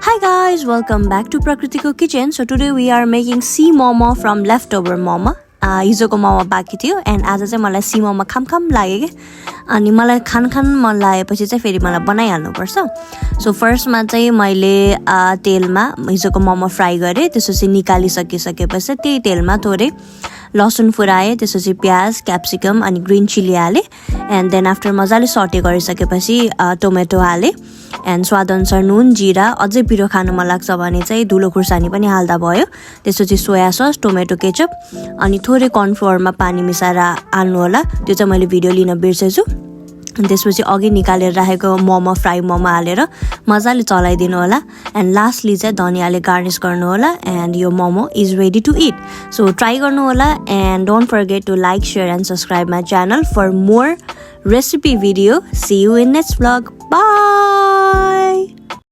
Hi guys, welcome back to Prakritiko Kitchen. So today we are making sea momo from leftover momo. हिजोको मोमो बाँकी थियो and आज चाहिँ मलाई सी मोमो खाम लाग्यो के अनि मलाई खान मन लागेपछि चाहिँ फेरि मलाई बनाइहाल्नु पर्छ सो फर्स्टमा चाहिँ मैले तेलमा हिजोको मोमो फ्राई गरे त्यसपछि निकालिसकेपछि त्यही तेलमा थोरै लसुन फुराए त्यसपछि प्याज क्याप्सिकम अनि ग्रीन चिली हाले एन्ड देन आफ्टर मजाले सटे गरिसकेपछि टोमेटो हाले एन्ड स्वादअनुसार नुन जिरा अझै पिरो खानु मन लाग्छ भने चाहिँ धुलो खुर्सानी पनि हाल्दा भयो त्यसपछि सोया सस टोमेटो केचप अनि थोरै कर्नफ्लोरमा पानी मिसाएर हाल्नु होला त्यो चाहिँ मैले भिडियो लिन बिर्सेछु त्यसपछि अघि निकालेर राखेको मोमो फ्राई मोमो हालेर मजाले चलाइदिनु होला एन्ड लास्टली चाहिँ धनियाले गार्निश गर्नु होला एन्ड यो momo is ready to eat so try गर्नु होला and don't forget to like share and subscribe my channel for more recipe video see you in next vlog by